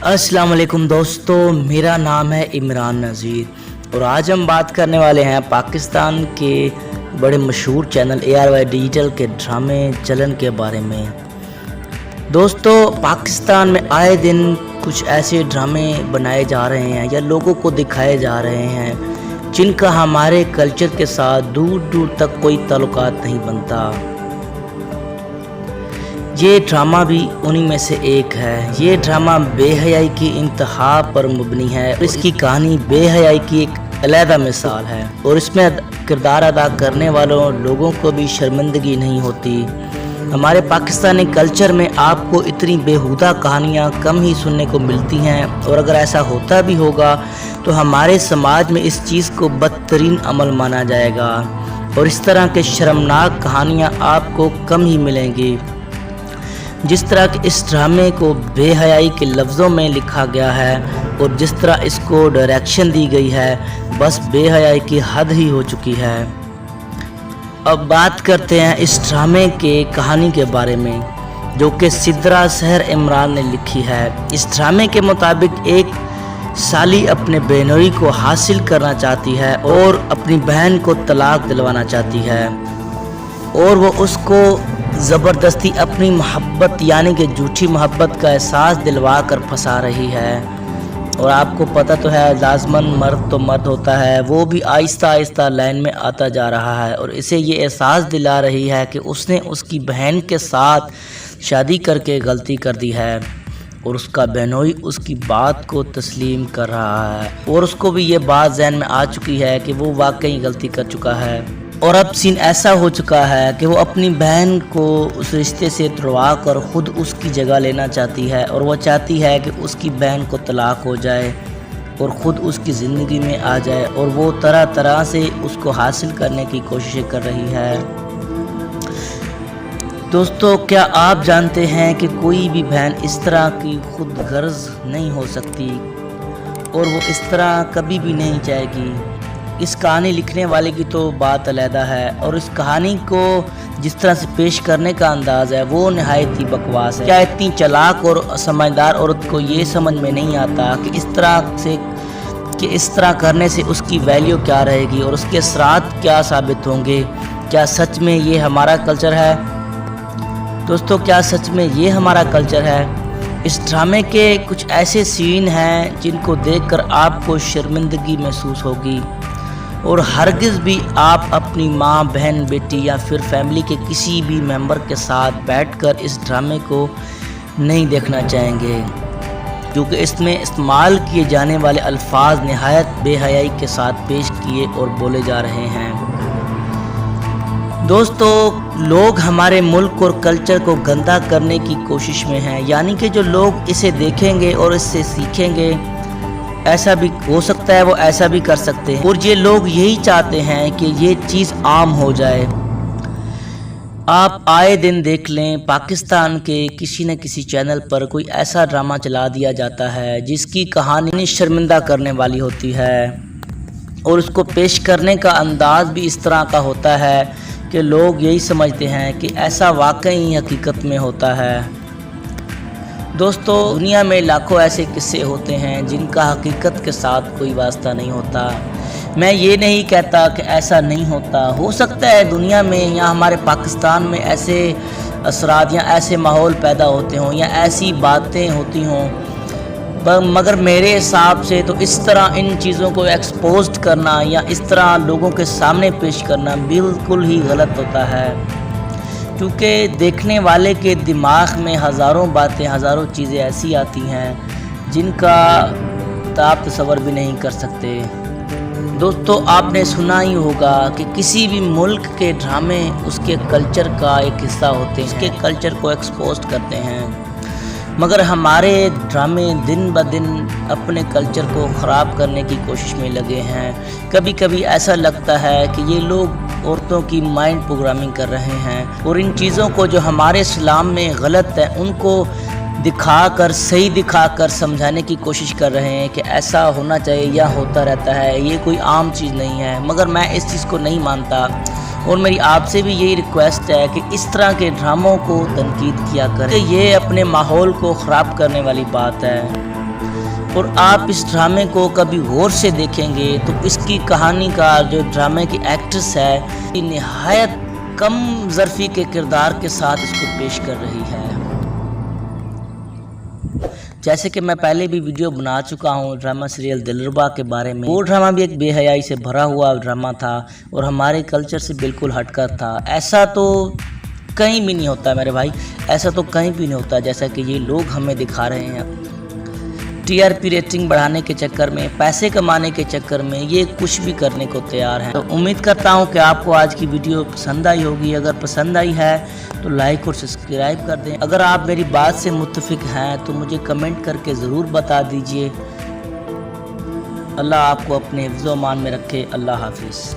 अस्सलाम वालेकुम दोस्तों, मेरा नाम है इमरान नज़ीर और आज हम बात करने वाले हैं पाकिस्तान के बड़े मशहूर चैनल ARY डिजिटल के ड्रामे चलन के बारे में। दोस्तों, पाकिस्तान में आए दिन कुछ ऐसे ड्रामे बनाए जा रहे हैं या लोगों को दिखाए जा रहे हैं जिनका हमारे कल्चर के साथ दूर दूर तक कोई ताल्लुकात नहीं बनता। ये ड्रामा भी उन्हीं में से एक है। ये ड्रामा बेहयाई की इंतहा पर मुबनी है। इसकी कहानी बेहयाई की एक अलहदा मिसाल है और इसमें किरदार अदा करने वालों लोगों को भी शर्मिंदगी नहीं होती। हमारे पाकिस्तानी कल्चर में आपको इतनी बेहुदा कहानियाँ कम ही सुनने को मिलती हैं और अगर ऐसा होता भी होगा तो हमारे समाज में इस चीज़ को बदतरीन अमल माना जाएगा और इस तरह के शर्मनाक कहानियाँ आपको कम ही मिलेंगी। जिस तरह के इस ड्रामे को बेहयाई के लफ्ज़ों में लिखा गया है और जिस तरह इसको डायरेक्शन दी गई है, बस बेहयाई की हद ही हो चुकी है। अब बात करते हैं इस ड्रामे के कहानी के बारे में, जो कि सिद्रा सहर इमरान ने लिखी है। इस ड्रामे के मुताबिक एक साली अपने बहनोई को हासिल करना चाहती है और अपनी बहन को तलाक दिलवाना चाहती है और वो उसको ज़बरदस्ती अपनी मोहब्बत यानी कि झूठी मोहब्बत का एहसास दिलवा कर फंसा रही है। और आपको पता तो है, लाज़मन मर्द तो मर्द होता है, वो भी आहिस्ता आहिस्ता लाइन में आता जा रहा है और इसे ये एहसास दिला रही है कि उसने उसकी बहन के साथ शादी करके गलती कर दी है और उसका बहनोई उसकी बात को तस्लीम कर रहा है और उसको भी ये बात जहन में आ चुकी है कि वो वाकई गलती कर चुका है। और अब सीन ऐसा हो चुका है कि वो अपनी बहन को उस रिश्ते से तुड़वा कर ख़ुद उसकी जगह लेना चाहती है और वो चाहती है कि उसकी बहन को तलाक हो जाए और ख़ुद उसकी ज़िंदगी में आ जाए और वो तरह तरह से उसको हासिल करने की कोशिशें कर रही है। दोस्तों, क्या आप जानते हैं कि कोई भी बहन इस तरह की खुद गर्ज नहीं हो सकती और वो इस तरह कभी भी नहीं चाहेगी। इस कहानी लिखने वाले की तो बात अलहदा है और इस कहानी को जिस तरह से पेश करने का अंदाज़ है वो नहायत ही बकवास है। क्या इतनी चालाक और समझदार औरत को ये समझ में नहीं आता कि इस तरह करने से उसकी वैल्यू क्या रहेगी और उसके असरात क्या साबित होंगे? क्या सच में ये हमारा कल्चर है? दोस्तों, क्या सच में ये हमारा कल्चर है? इस ड्रामे के कुछ ऐसे सीन हैं जिनको देखकर आपको शर्मिंदगी महसूस होगी और हरगिज़ भी आप अपनी माँ, बहन, बेटी या फिर फैमिली के किसी भी मेंबर के साथ बैठकर इस ड्रामे को नहीं देखना चाहेंगे, क्योंकि इसमें इस्तेमाल किए जाने वाले अल्फाज नहायत बेहयाई के साथ पेश किए और बोले जा रहे हैं। दोस्तों, लोग हमारे मुल्क और कल्चर को गंदा करने की कोशिश में हैं, यानी कि जो लोग इसे देखेंगे और इससे सीखेंगे, ऐसा भी हो सकता है वो ऐसा भी कर सकते हैं और ये लोग यही चाहते हैं कि ये चीज़ आम हो जाए। आप आए दिन देख लें, पाकिस्तान के किसी न किसी चैनल पर कोई ऐसा ड्रामा चला दिया जाता है जिसकी कहानी शर्मिंदा करने वाली होती है और उसको पेश करने का अंदाज़ भी इस तरह का होता है कि लोग यही समझते हैं कि ऐसा वाकई हकीकत में होता है। दोस्तों, दुनिया में लाखों ऐसे किस्से होते हैं जिनका हकीकत के साथ कोई वास्ता नहीं होता। मैं ये नहीं कहता कि ऐसा नहीं होता, हो सकता है दुनिया में या हमारे पाकिस्तान में ऐसे असरात या ऐसे माहौल पैदा होते हों या ऐसी बातें होती हों, मगर मेरे हिसाब से तो इस तरह इन चीज़ों को एक्सपोज्ड करना या इस तरह लोगों के सामने पेश करना बिल्कुल ही गलत होता है, क्योंकि देखने वाले के दिमाग में हज़ारों बातें, हज़ारों चीज़ें ऐसी आती हैं जिनका आप तसव्वुर भी नहीं कर सकते। दोस्तों, आपने सुना ही होगा कि किसी भी मुल्क के ड्रामे उसके कल्चर का एक हिस्सा होते हैं, उसके कल्चर को एक्सपोज करते हैं, मगर हमारे ड्रामे दिन ब दिन अपने कल्चर को ख़राब करने की कोशिश में लगे हैं। कभी कभी ऐसा लगता है कि ये लोग औरतों की माइंड प्रोग्रामिंग कर रहे हैं और इन चीज़ों को जो हमारे इस्लाम में गलत है उनको सही दिखाकर समझाने की कोशिश कर रहे हैं कि ऐसा होना चाहिए या होता रहता है, ये कोई आम चीज़ नहीं है। मगर मैं इस चीज़ को नहीं मानता और मेरी आपसे भी यही रिक्वेस्ट है कि इस तरह के ड्रामों को तनकीद किया करें। ये अपने माहौल को ख़राब करने वाली बात है। اور آپ اس ڈرامے کو کبھی غور سے دیکھیں گے تو اس کی کہانی کا جو ڈرامے کی ایکٹریس ہے یہ نہایت کم ظرفی کے کردار کے ساتھ اس کو پیش کر رہی ہے۔ جیسے کہ میں پہلے بھی ویڈیو بنا چکا ہوں ڈرامہ سیریل دلربا کے بارے میں، وہ ڈرامہ بھی ایک بے حیائی سے بھرا ہوا ڈرامہ تھا اور ہمارے کلچر سے بالکل ہٹ کر تھا۔ ایسا تو کہیں بھی نہیں ہوتا میرے بھائی، ایسا تو کہیں بھی نہیں ہوتا جیسا کہ یہ لوگ ہمیں دکھا رہے ہیں۔ ٹی آر پی ریٹنگ بڑھانے کے چکر میں، پیسے کمانے کے چکر میں یہ کچھ بھی کرنے کو تیار ہیں۔ تو امید کرتا ہوں کہ آپ کو آج کی ویڈیو پسند آئی ہوگی۔ اگر پسند آئی ہے تو لائک اور سبسکرائب کر دیں۔ اگر آپ میری بات سے متفق ہیں تو مجھے کمنٹ کر کے ضرور بتا دیجئے۔ اللہ آپ کو اپنے حفظ و امان میں رکھے۔ اللہ حافظ۔